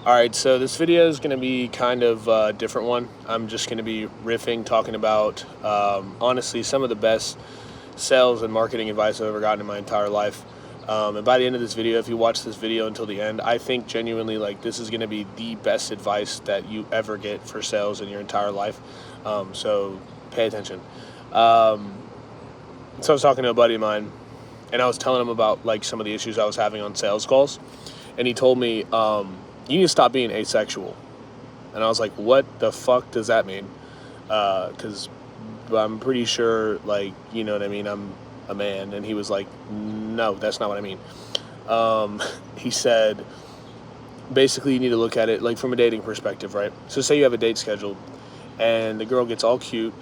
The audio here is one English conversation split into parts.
Alright, so this video is going to be kind of a different one. I'm just going to be riffing, talking about, honestly, some of the best sales and marketing advice I've ever gotten in my entire life. And by the end of this video, if you watch this video until the end, I think genuinely, like, this is going to be the best advice that you ever get for sales in your entire life. So pay attention. So I was talking to a buddy of mine, and I was telling him about, like, some of the issues I was having on sales calls. And he told me, you need to stop being asexual. And I was like, what the fuck does that mean? Because I'm pretty sure, like, you know what I mean, I'm a man. And he was like, no, that's not what I mean. He said, basically, you need to look at it, like, from a dating perspective, right? So say you have a date scheduled, and the girl gets all cute.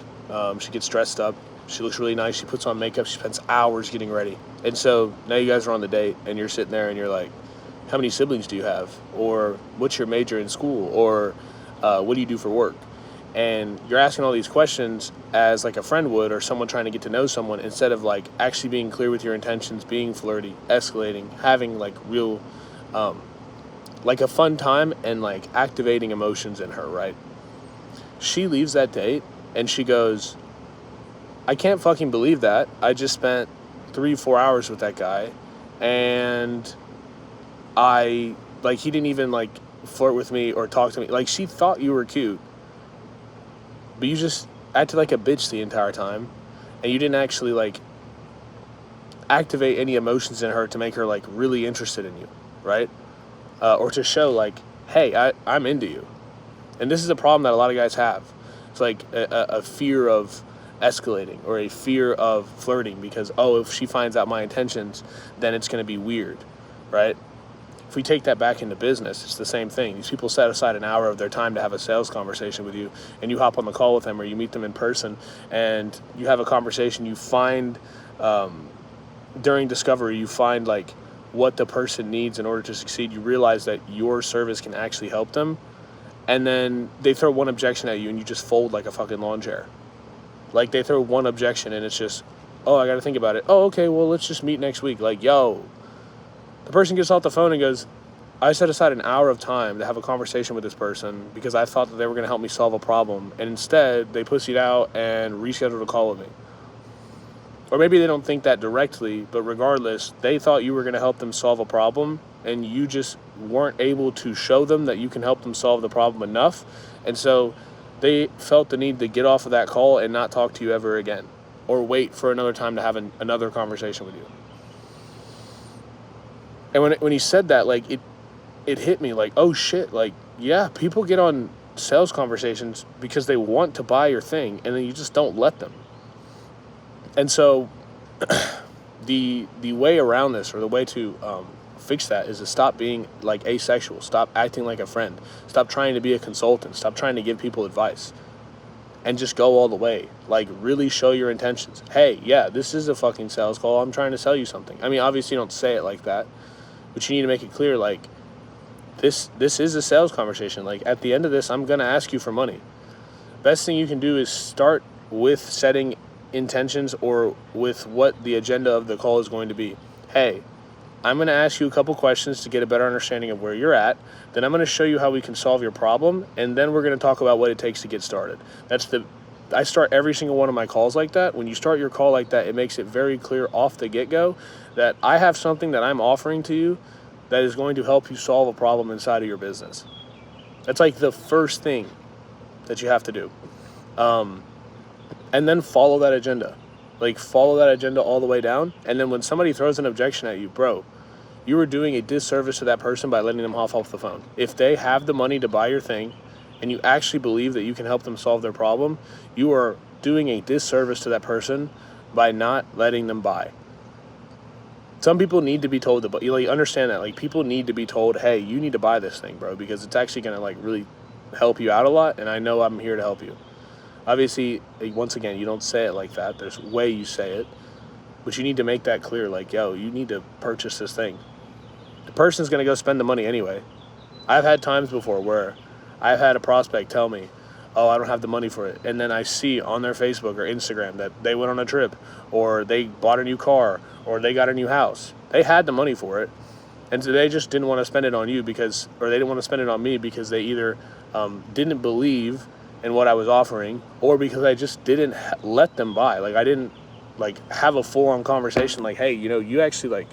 She gets dressed up. She looks really nice. She puts on makeup. She spends hours getting ready. And so now you guys are on the date, and you're sitting there, and you're like, how many siblings do you have? Or what's your major in school? Or what do you do for work? And you're asking all these questions as like a friend would, or someone trying to get to know someone, instead of like actually being clear with your intentions, being flirty, escalating, having like real, like a fun time, and like activating emotions in her, right? She leaves that date and she goes, I can't fucking believe that. I just spent 3-4 hours with that guy, and he didn't even like flirt with me or talk to me. Like, she thought you were cute, but you just acted like a bitch the entire time, and you didn't actually like activate any emotions in her to make her like really interested in you, right? Or to show like, hey, I'm into you. And this is a problem that a lot of guys have. It's like a fear of escalating, or a fear of flirting, because, oh, if she finds out my intentions, then it's going to be weird, right? If we take that back into business, it's the same thing. These people set aside an hour of their time to have a sales conversation with you, and you hop on the call with them, or you meet them in person, and you have a conversation. You find, during discovery, you find like what the person needs in order to succeed. You realize that your service can actually help them, and then they throw one objection at you, and you just fold like a fucking lawn chair. Like, they throw one objection, and it's just, oh, I got to think about it. Oh, okay, well, let's just meet next week. Like, yo. The person gets off the phone and goes, I set aside an hour of time to have a conversation with this person because I thought that they were going to help me solve a problem. And instead, they pussied out and rescheduled a call with me. Or maybe they don't think that directly, but regardless, they thought you were going to help them solve a problem, and you just weren't able to show them that you can help them solve the problem enough. And so they felt the need to get off of that call and not talk to you ever again, or wait for another time to have another conversation with you. And when he said that, like, it hit me like, oh shit, like, yeah, people get on sales conversations because they want to buy your thing, and then you just don't let them. And so the way around this, or the way to fix that, is to stop being like asexual. Stop acting like a friend. Stop trying to be a consultant. Stop trying to give people advice, and just go all the way. Like, really show your intentions. Hey, yeah, this is a fucking sales call. I'm trying to sell you something. I mean, obviously you don't say it like that, but you need to make it clear, like, this is a sales conversation. Like, at the end of this, I'm going to ask you for money. Best thing you can do is start with setting intentions, or with what the agenda of the call is going to be. Hey, I'm going to ask you a couple questions to get a better understanding of where you're at. Then I'm going to show you how we can solve your problem, and then we're going to talk about what it takes to get started. I start every single one of my calls like that. When you start your call like that, it makes it very clear off the get-go that I have something that I'm offering to you that is going to help you solve a problem inside of your business. That's like the first thing that you have to do. And then follow that agenda. Like, follow that agenda all the way down. And then when somebody throws an objection at you, bro, you are doing a disservice to that person by letting them hop off the phone. If they have the money to buy your thing, and you actually believe that you can help them solve their problem, you are doing a disservice to that person by not letting them buy. Some people need to be told that, like, understand that. Like, people need to be told, hey, you need to buy this thing, bro, because it's actually going to, like, really help you out a lot, and I know I'm here to help you. Obviously, once again, you don't say it like that. There's a way you say it, but you need to make that clear, like, yo, you need to purchase this thing. The person's going to go spend the money anyway. I've had times before where I've had a prospect tell me, oh, I don't have the money for it. And then I see on their Facebook or Instagram that they went on a trip, or they bought a new car, or they got a new house. They had the money for it, And so they just didn't want to spend it on you because, or they didn't want to spend it on me because they either didn't believe in what I was offering, or because I just didn't let them buy. Like, I didn't like have a full-on conversation like, hey, you know, you actually like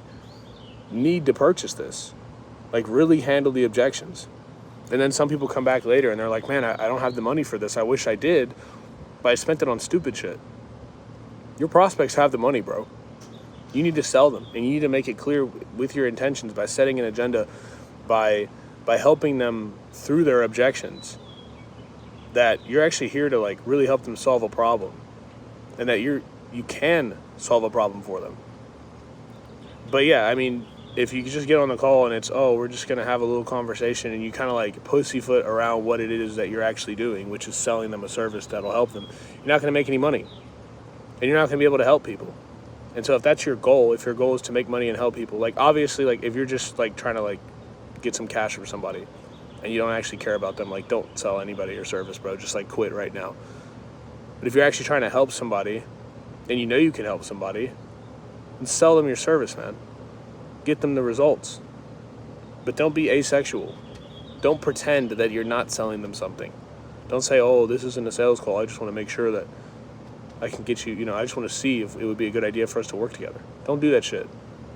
need to purchase this. Like, really handle the objections. And then some people come back later and they're like, man, I don't have the money for this. I wish I did, but I spent it on stupid shit. Your prospects have the money, bro. You need to sell them, and you need to make it clear with your intentions by setting an agenda, by helping them through their objections, that you're actually here to like really help them solve a problem, and that you can solve a problem for them. But yeah, I mean, if you just get on the call and it's, oh, we're just gonna have a little conversation, and you kind of like pussyfoot around what it is that you're actually doing, which is selling them a service that'll help them, you're not gonna make any money, and you're not gonna be able to help people. And so if that's your goal, if your goal is to make money and help people, like obviously, like if you're just like trying to like get some cash from somebody and you don't actually care about them, like don't sell anybody your service, bro. Just like quit right now. But if you're actually trying to help somebody and you know you can help somebody, then sell them your service, man. Get them the results. But don't be asexual. Don't pretend that you're not selling them something. Don't say, oh, this isn't a sales call. I just want to make sure that I can get you, I just want to see if it would be a good idea for us to work together. Don't do that shit.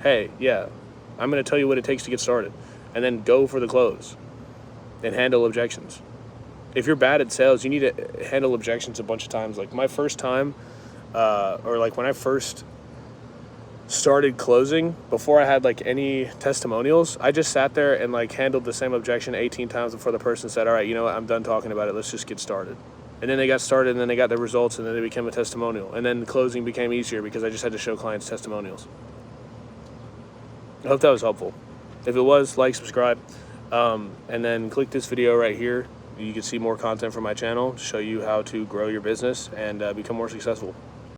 Hey, yeah, I'm going to tell you what it takes to get started. And then go for the close and handle objections. If you're bad at sales, you need to handle objections a bunch of times. Like my first time, or like when I first started closing, before I had like any testimonials, I just sat there and like handled the same objection 18 times before the person said, all right, you know what, I'm done talking about it. Let's just get started. And then they got started, and then they got their results, and then they became a testimonial. And then the closing became easier because I just had to show clients testimonials. I hope that was helpful. If it was, like, subscribe, and then click this video right here. You can see more content from my channel to show you how to grow your business and become more successful.